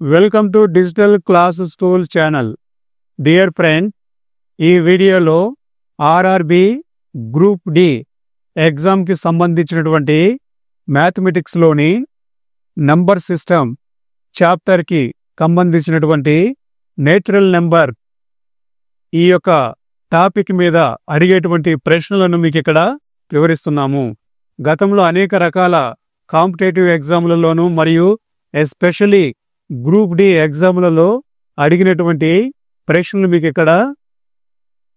Welcome to digital class school channel. Dear friend, ఈ వీడియోలో RRB group D ఎగ్జామ్కి సంబంధించినటువంటి మ్యాథమెటిక్స్లోని నంబర్ సిస్టమ్ చాప్టర్కి సంబంధించినటువంటి నేచురల్ నెంబర్ ఈ యొక్క టాపిక్ మీద అడిగేటువంటి ప్రశ్నలను మీకు ఇక్కడ వివరిస్తున్నాము. గతంలో అనేక రకాల కాంపిటేటివ్ ఎగ్జామ్లలోనూ మరియు ఎస్పెషలీ గ్రూప్ డి ఎగ్జామ్లలో అడిగినటువంటి ప్రశ్నలు మీకు ఇక్కడ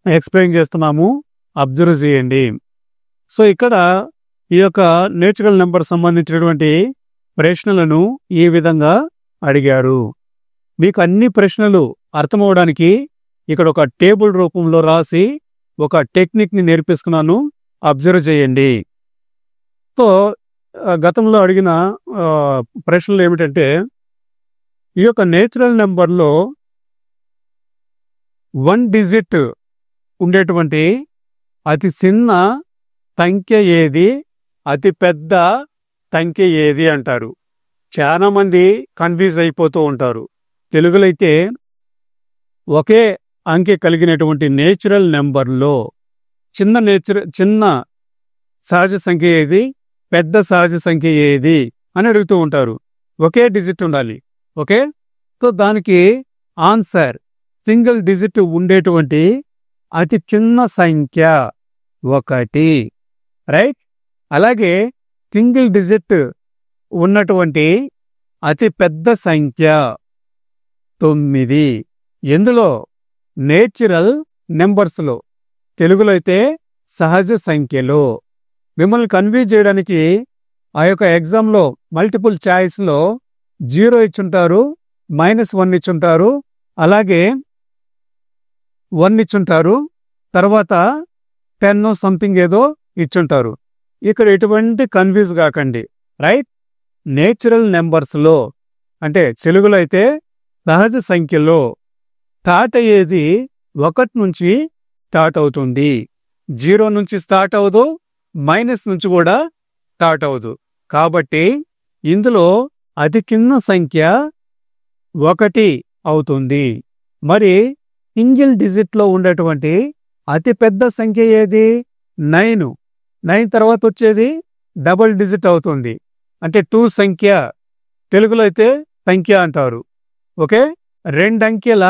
ఎక్స్ప్లెయిన్ చేస్తున్నాము, అబ్జర్వ్ చేయండి. సో ఇక్కడ ఈ యొక్క నేచురల్ నెంబర్ సంబంధించినటువంటి ప్రశ్నలను ఈ విధంగా అడిగారు. మీకు అన్ని ప్రశ్నలు అర్థమవడానికి ఇక్కడ ఒక టేబుల్ రూపంలో రాసి ఒక టెక్నిక్ని నేర్పిస్తున్నాను, అబ్జర్వ్ చేయండి. సో గతంలో అడిగిన ప్రశ్నలు ఏమిటంటే, ఈ యొక్క నేచురల్ నెంబర్లో 1 డిజిట్ ఉండేటువంటి అతి చిన్న సంఖ్య ఏది, అతి పెద్ద సంఖ్య ఏది అంటారు. చాలామంది కన్ఫ్యూజ్ అయిపోతూ ఉంటారు. తెలుగులో అయితే ఒకే అంకె కలిగినటువంటి నేచురల్ నెంబర్లో చిన్న సహజ సంఖ్య ఏది, పెద్ద సహజ సంఖ్య ఏది అని అడుగుతూ ఉంటారు. ఒకే డిజిట్ ఉండాలి. ఓకే, సో దానికి ఆన్సర్ సింగిల్ డిజిట్ ఉండేటువంటి అతి చిన్న సంఖ్య 1, రైట్. అలాగే సింగిల్ డిజిట్ ఉన్నటువంటి అతి పెద్ద సంఖ్య 9. ఎందులో? నేచురల్ నెంబర్స్లో, తెలుగులో అయితే సహజ సంఖ్యలో. మిమ్మల్ని కన్ఫ్యూజ్ చేయడానికి ఆ యొక్క ఎగ్జామ్లో మల్టిపుల్ చాయిస్లో 0 ఇచ్చుంటారు, -1 ఇచ్చుంటారు, అలాగే 1 ఇచ్చుంటారు, తర్వాత 10 సంథింగ్ ఏదో ఇచ్చుంటారు. ఇక్కడ ఎటువంటి కన్ఫ్యూజ్ కాకండి, రైట్. నేచురల్ నెంబర్స్లో అంటే తెలుగులో అయితే సహజ సంఖ్యలో స్టార్ట్ అయ్యేది 1 నుంచి స్టార్ట్ అవుతుంది. 0 నుంచి స్టార్ట్ అవ్వదు, మైనస్ నుంచి కూడా స్టార్ట్ అవ్వదు. కాబట్టి ఇందులో అతి చిన్న సంఖ్య 1 అవుతుంది. మరి సింగిల్ డిజిట్లో ఉండేటువంటి అతి పెద్ద సంఖ్య ఏది? 9 తర్వాత వచ్చేది డబుల్ డిజిట్ అవుతుంది, అంటే 2 సంఖ్య. తెలుగులో అయితే సంఖ్య అంటారు. ఓకే, 2 అంకెల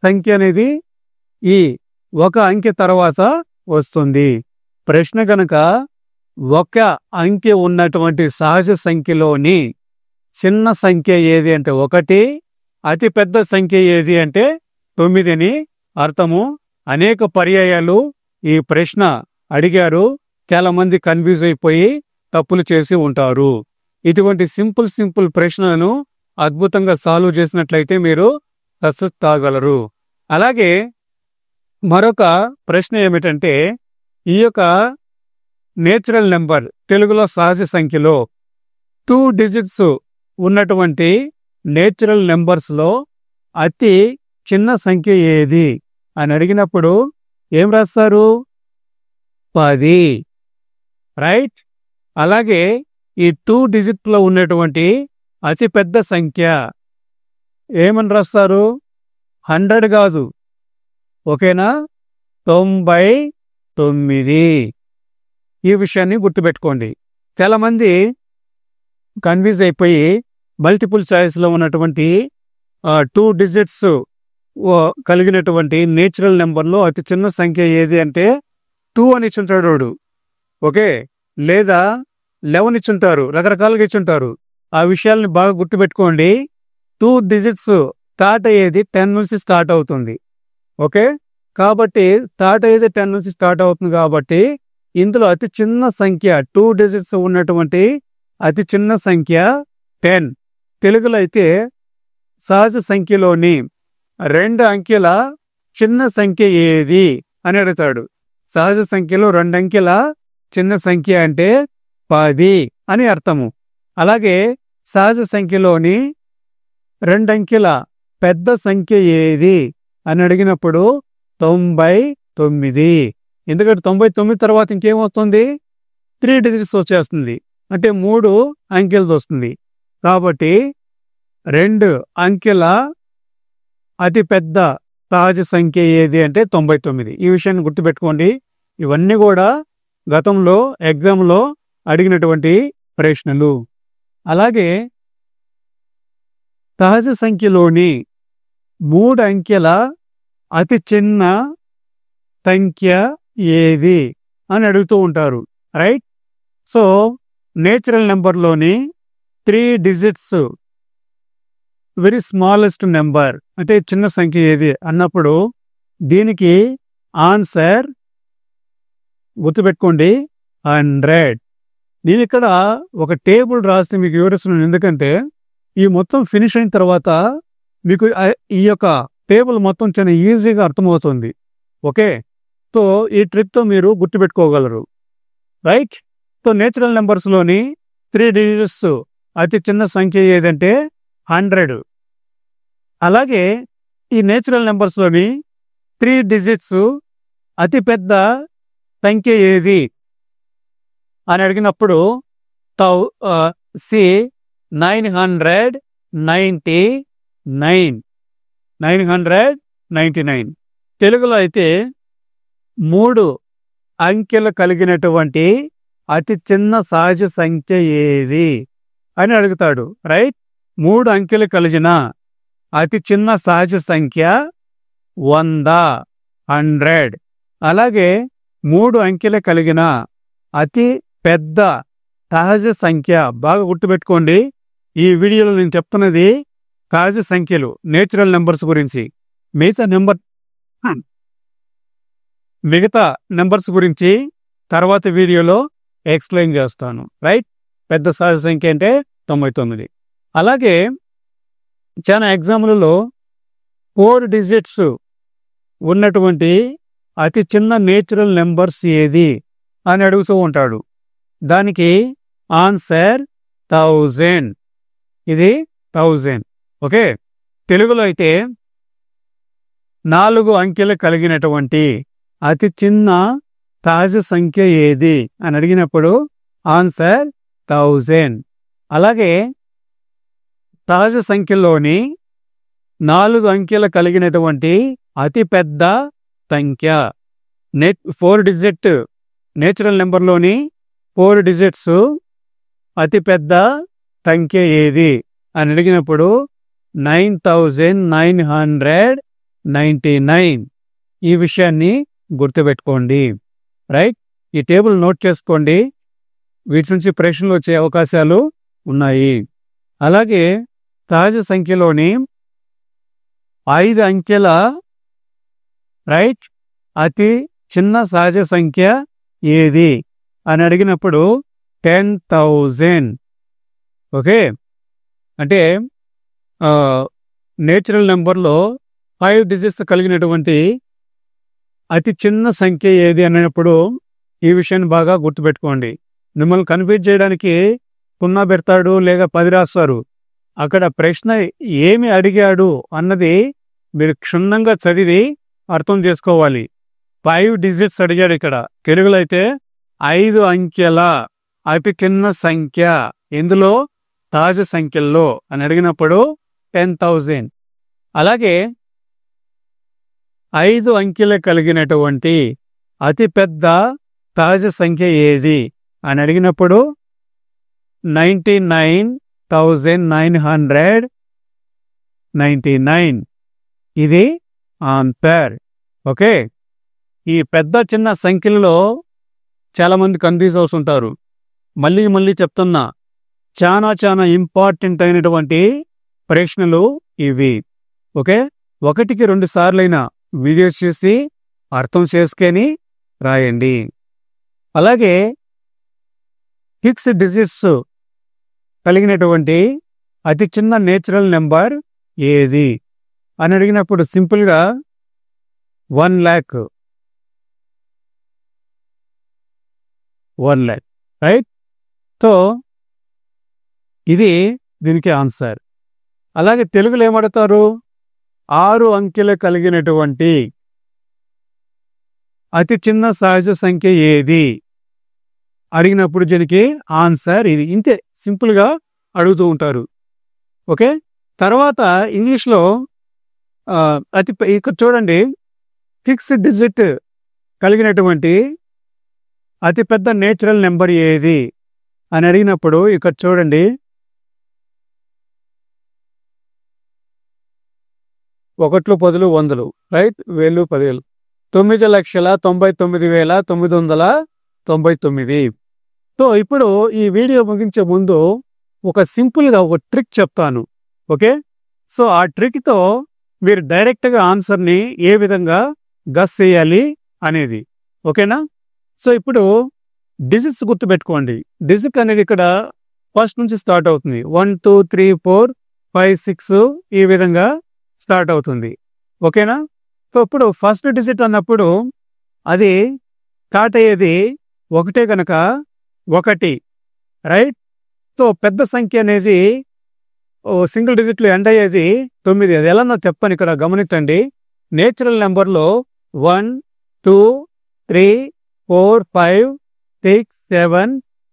సంఖ్య అనేది ఈ 1 అంకె తర్వాత వస్తుంది. ప్రశ్న కనుక 1 అంకె ఉన్నటువంటి సహజ సంఖ్యలోని చిన్న సంఖ్య ఏది అంటే 1, అతి పెద్ద సంఖ్య ఏది అంటే 9 అని అర్థము. అనేక పర్యాయాలు ఈ ప్రశ్న అడిగారు, చాలా మంది కన్ఫ్యూజ్ అయిపోయి తప్పులు చేసి ఉంటారు. ఇటువంటి సింపుల్ ప్రశ్నలను అద్భుతంగా సాల్వ్ చేసినట్లయితే మీరు సక్సెస్ కాగలరు. అలాగే మరొక ప్రశ్న ఏమిటంటే, ఈ యొక్క నేచురల్ నెంబర్ తెలుగులో సహజ సంఖ్యలో 2 డిజిట్స్ ఉన్నటువంటి నేచురల్ నెంబర్స్లో అతి చిన్న సంఖ్య ఏది అని అడిగినప్పుడు ఏం రాస్తారు? 10, రైట్. అలాగే ఈ 2 డిజిట్లో ఉన్నటువంటి అతి పెద్ద సంఖ్య ఏమని రాస్తారు? 100 కాదు, ఓకేనా, 99. ఈ విషయాన్ని గుర్తుపెట్టుకోండి. చాలామంది కన్ఫ్యూజ్ అయిపోయి మల్టిపుల్ చాయిస్లో ఉన్నటువంటి 2 డిజిట్స్ కలిగినటువంటి నేచురల్ నెంబర్లో అతి చిన్న సంఖ్య ఏది అంటే 2 అని ఇచ్చుంటాడు వాడు, ఓకే, లేదా 11 ఇచ్చుంటారు, రకరకాలుగా ఇచ్చుంటారు. ఆ విషయాల్ని బాగా గుర్తుపెట్టుకోండి. 2 డిజిట్స్ స్టార్ట్ అయ్యేది 10 నుంచి స్టార్ట్ అవుతుంది. ఓకే, కాబట్టి స్టార్ట్ అయ్యేది 10 నుంచి స్టార్ట్ అవుతుంది. కాబట్టి ఇందులో అతి చిన్న సంఖ్య 2 డిజిట్స్ ఉన్నటువంటి అతి చిన్న సంఖ్య 10. తెలుగులో అయితే సహజ సంఖ్యలోని 2 అంకెల చిన్న సంఖ్య ఏది అని అడుగుతాడు. సహజ సంఖ్యలో 2 అంకెల చిన్న సంఖ్య అంటే 10 అని అర్థము. అలాగే సహజ సంఖ్యలోని 2 అంకెల పెద్ద సంఖ్య ఏది అని అడిగినప్పుడు 99. ఎందుకంటే 99 తర్వాత ఇంకేమవుతుంది? 3 డిజిట్స్ వచ్చేస్తుంది, అంటే 3 అంకెలతో వస్తుంది. కాబట్టి 2 అంకెల అతి పెద్ద సహజ సంఖ్య ఏది అంటే 99. ఈ విషయాన్ని గుర్తుపెట్టుకోండి. ఇవన్నీ కూడా గతంలో ఎగ్జామ్లో అడిగినటువంటి ప్రశ్నలు. అలాగే సహజ సంఖ్యలోని 3 అంకెల అతి చిన్న సంఖ్య ఏది అని అడుగుతూ ఉంటారు, రైట్? సో నేచురల్ నెంబర్లోని 3 డిజిట్స్ వెరీ స్మాలెస్ట్ నెంబర్ అంటే చిన్న సంఖ్య ఏది అన్నప్పుడు దీనికి ఆన్సర్ గుర్తుపెట్టుకోండి 100. నేను ఇక్కడ ఒక టేబుల్ రాసి మీకు వివరిస్తున్నాను, ఎందుకంటే ఈ మొత్తం ఫినిష్ అయిన తర్వాత మీకు ఈ యొక్క టేబుల్ మొత్తం చాలా ఈజీగా అర్థమవుతుంది. ఓకే, సో ఈ ట్రిక్తో మీరు గుర్తుపెట్టుకోగలరు, రైట్? సో నేచురల్ నెంబర్స్లోని 3 డిజిట్స్ అతి చిన్న సంఖ్య ఏదంటే 100. అలాగే ఈ నేచురల్ నెంబర్స్లోని 3 డిజిట్స్ అతి పెద్ద సంఖ్య ఏది అని అడిగినప్పుడు 999. తెలుగులో అయితే 3 అంకెలు కలిగినటువంటి అతి చిన్న సహజ సంఖ్య ఏది అని అడుగుతాడు, రైట్? 3 అంకెలు కలిగిన అతి చిన్న సహజ సంఖ్య 100. అలాగే 3 అంకెలు కలిగిన అతి పెద్ద సహజ సంఖ్య, బాగా గుర్తుపెట్టుకోండి, ఈ వీడియోలో నేను చెప్తున్నది సహజ సంఖ్యలు, నేచురల్ నెంబర్స్ గురించి. మిగతా నెంబర్స్ గురించి తర్వాత వీడియోలో ఎక్స్ప్లెయిన్ చేస్తాను, రైట్? పెద్ద సహజ సంఖ్య అంటే 99. అలాగే చాలా ఎగ్జామ్లలో 4 డిజిట్స్ ఉన్నటువంటి అతి చిన్న నేచురల్ నెంబర్స్ ఏది అని అడుగుతూ ఉంటాడు. దానికి ఆన్సర్ 1000. ఇది 1000. ఓకే, తెలుగులో అయితే 4 అంకెలు కలిగినటువంటి అతి చిన్న సహజ సంఖ్య ఏది అని అడిగినప్పుడు ఆన్సర్ 1000. అలాగే సహజ సంఖ్యలోని 4 అంకెలు కలిగినటువంటి అతి పెద్ద సంఖ్య 4 డిజిట్ నేచురల్ నెంబర్లోని 4 డిజిట్స్ అతి పెద్ద సంఖ్య ఏది అని అడిగినప్పుడు 9999. ఈ విషయాన్ని గుర్తుపెట్టుకోండి, రైట్? ఈ టేబుల్ నోట్ చేసుకోండి, వీటి నుంచి ప్రశ్నలు వచ్చే అవకాశాలు ఉన్నాయి. అలాగే సహజ సంఖ్యలోని 5 అంకెల రైట్ అతి చిన్న సహజ సంఖ్య ఏది అని అడిగినప్పుడు 10,000. ఓకే, అంటే నేచురల్ నెంబర్లో 5 డిజిట్స్ కలిగినటువంటి అతి చిన్న సంఖ్య ఏది అన్నప్పుడు ఈ విషయాన్ని బాగా గుర్తుపెట్టుకోండి. మిమ్మల్ని కన్ఫ్యూజ్ చేయడానికి 0 పెడతాడు లేక 10 రాస్తారు. అక్కడ ప్రశ్న ఏమి అడిగాడు అన్నది మీరు క్షుణ్ణంగా చదివి అర్థం చేసుకోవాలి. 5 డిజిట్స్ అడిగాడు ఇక్కడ. తెలుగులో అయితే 5 అంకెల అతి చిన్న సంఖ్య ఎందులో సహజ సంఖ్యల్లో అని అడిగినప్పుడు 10,000. అలాగే 5 అంకెలు కలిగినటువంటి అతి పెద్ద సహజ సంఖ్య ఏది అని అడిగినప్పుడు 99,999. ఇది ఆన్సర్. ఓకే, ఈ పెద్ద చిన్న సంఖ్యలలో చాలామంది కన్ఫ్యూజ్ అవుతుంటారు. మళ్ళీ చెప్తున్నా, చాలా ఇంపార్టెంట్ అయినటువంటి ప్రశ్నలు ఇవి. ఓకే, 1కి 2 సార్లైనా వీడియోస్ చూసి అర్థం చేసుకొని రాయండి. అలాగే 6 డిజిట్స్ కలిగినటువంటి అతి చిన్న నేచురల్ నెంబర్ ఏది అని అడిగినప్పుడు సింపుల్గా 1,00,000. 1,00,000, రైట్? సో ఇది దీనికి ఆన్సర్. అలాగే తెలుగులో ఏమడతారు? 6 అంకెలు కలిగినటువంటి అతి చిన్న సహజ సంఖ్య ఏది అడిగినప్పుడు దీనికి ఆన్సర్ ఇది. ఇంతే, సింపుల్గా అడుగుతూ ఉంటారు. ఓకే, తర్వాత ఇంగ్లీష్లో ఇక్కడ చూడండి, 6 డిజిట్ కలిగినటువంటి అతిపెద్ద నేచురల్ నెంబర్ ఏది అని అడిగినప్పుడు ఇక్కడ చూడండి, 1 10 100, రైట్, 1000 10,000, 9,99,999. సో ఇప్పుడు ఈ వీడియో ముగించే ముందు ఒక సింపుల్గా ఒక ట్రిక్ చెప్తాను. ఓకే, సో ఆ ట్రిక్తో మీరు డైరెక్ట్గా ఆన్సర్ని ఏ విధంగా గస్ చేయాలి అనేది. ఓకేనా? సో ఇప్పుడు డిజిట్స్ గుర్తుపెట్టుకోండి. డిజిట్ అనేది ఇక్కడ ఫస్ట్ నుంచి స్టార్ట్ అవుతుంది. 1 2 3 4 5 6 ఈ విధంగా స్టార్ట్ అవుతుంది. ఓకేనా? సో ఇప్పుడు ఫస్ట్ డిజిట్ అన్నప్పుడు అది స్టార్ట్ అయ్యేది 1 కనుక 1, రైట్. సో పెద్ద సంఖ్య అనేది సింగిల్ డిజిట్లు ఎండ్ అయ్యేది 9. అది ఎలా చెప్పని ఇక్కడ గమనించండి. నేచురల్ నెంబర్లో 1 2 3 4 5 6 7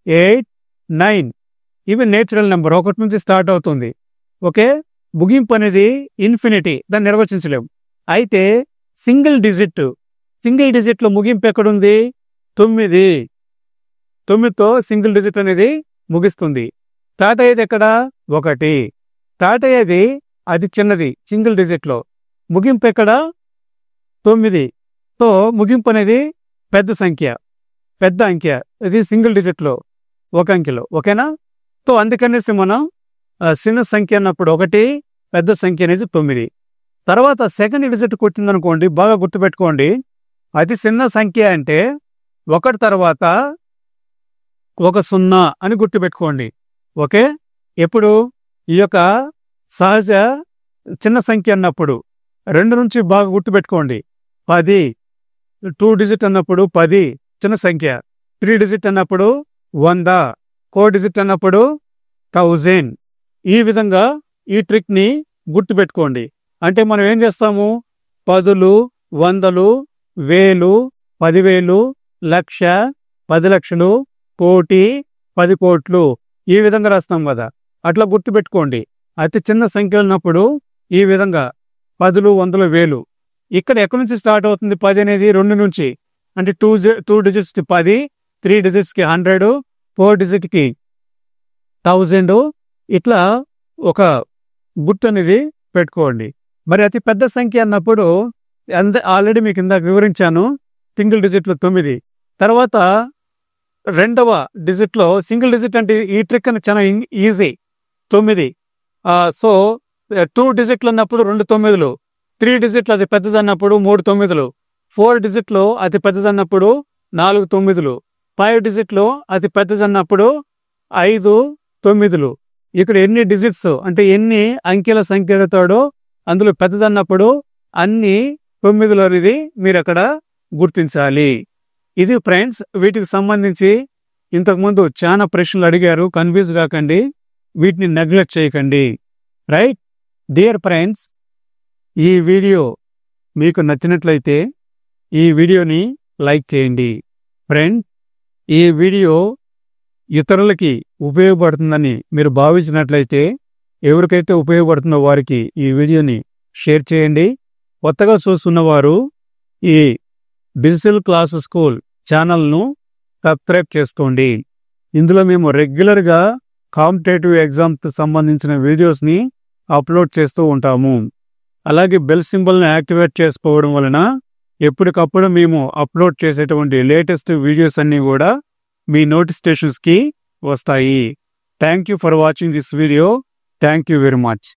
8 9 ఇవి నేచురల్ నెంబర్, 1 నుంచి స్టార్ట్ అవుతుంది. ఓకే, ముగింపు అనేది ఇన్ఫినిటీ, దాన్ని నిర్వచించలేము. అయితే సింగిల్ డిజిట్లో ముగింపు ఎక్కడుంది? 9. 9తో సింగిల్ డిజిట్ అనేది ముగిస్తుంది. స్టార్ట్ అయ్యేది ఎక్కడ? 1. స్టార్ట్ అయ్యేది అది చిన్నది సింగిల్ డిజిట్లో, ముగింపు ఎక్కడ? 9. తో ముగింపు అనేది పెద్ద అంకె, ఇది సింగిల్ డిజిట్లో 1 అంకెలో. ఓకేనా? సో అందుకనేసి మనం చిన్న సంఖ్య అన్నప్పుడు 1, పెద్ద సంఖ్య అనేది 9. తర్వాత సెకండ్ డిజిట్ కొట్టిందనుకోండి, బాగా గుర్తుపెట్టుకోండి, అతి చిన్న సంఖ్య అంటే 1 తర్వాత 1 0 అని గుర్తుపెట్టుకోండి. ఓకే, ఎప్పుడు ఈ యొక్క సహజ చిన్న సంఖ్య అన్నప్పుడు 2 నుంచి బాగా గుర్తుపెట్టుకోండి. 10, 2 డిజిట్ అన్నప్పుడు 10 చిన్న సంఖ్య, 3 డిజిట్ అన్నప్పుడు 100, 4 డిజిట్ అన్నప్పుడు 1000. ఈ విధంగా ఈ ట్రిక్ని గుర్తుపెట్టుకోండి. అంటే మనం ఏం చేస్తాము? 10లు 100లు 1000 10,000 లక్ష 10 లక్షలు కోటి 10 కోట్లు ఈ విధంగా రాస్తాం కదా, అట్లా గుర్తుపెట్టుకోండి. అతి చిన్న సంఖ్యలు ఉన్నప్పుడు ఈ విధంగా 10లు 100లు 1000. ఇక్కడ ఎక్కడి నుంచి స్టార్ట్ అవుతుంది? 10 అనేది 2 నుంచి, అంటే 2 డిజిట్స్కి 10, 3 డిజిట్స్కి 100, 4 డిజిట్కి 1000. ఇట్లా ఒక గుర్తు అనేది పెట్టుకోండి. మరి అతి పెద్ద సంఖ్య అన్నప్పుడు ఆల్రెడీ మీకు ఇందాక వివరించాను, సింగిల్ డిజిట్లో 9. తర్వాత రెండవ డిజిట్లో సింగిల్ డిజిట్ అంటే ఈ ట్రిక్ అని చాలా ఈజీ, 9. సో 2 డిజిట్లు అన్నప్పుడు 2 9లు, 3 డిజిట్లు అతి పెద్దది అన్నప్పుడు 3 9లు, 4 డిజిట్లో అతి పెద్దది అన్నప్పుడు 4 9లు, 5 డిజిట్లో అతి పెద్దది అన్నప్పుడు 5 9లు. ఇక్కడ ఎన్ని డిజిట్స్ అంటే ఎన్ని అంకెల సంఖ్యలతోడో అందులో పెద్దదన్నప్పుడు అన్ని 9లు అనేది మీరు అక్కడ గుర్తించాలి. ఇది ఫ్రెండ్స్, వీటికి సంబంధించి ఇంతకుముందు చాలా ప్రశ్నలు అడిగారు, కన్ఫ్యూజ్ కాకండి, వీటిని నెగ్లెక్ట్ చేయకండి. రైట్ డియర్ ఫ్రెండ్స్, ఈ వీడియో మీకు నచ్చినట్లయితే ఈ వీడియోని లైక్ చేయండి. ఫ్రెండ్, ఈ వీడియో ఇతరులకి ఉపయోగపడుతుందని మీరు భావించినట్లయితే, ఎవరికైతే ఉపయోగపడుతుందో వారికి ఈ వీడియోని షేర్ చేయండి. కొత్తగా చూస్తున్నవారు ఈ డిజిటల్ క్లాస్ స్కూల్ ఛానల్ను సబ్స్క్రైబ్ చేసుకోండి. ఇందులో మేము రెగ్యులర్గా కాంపిటేటివ్ ఎగ్జామ్కి సంబంధించిన వీడియోస్ని అప్లోడ్ చేస్తూ ఉంటాము. అలాగే బెల్ సింబల్ని యాక్టివేట్ చేసుకోవడం వలన ఎప్పటికప్పుడు మేము అప్లోడ్ చేసేటువంటి లేటెస్ట్ వీడియోస్ అన్నీ కూడా మీ నోటిఫికేషన్స్కి వస్తాయి. Thank you for watching this video. Thank you very much.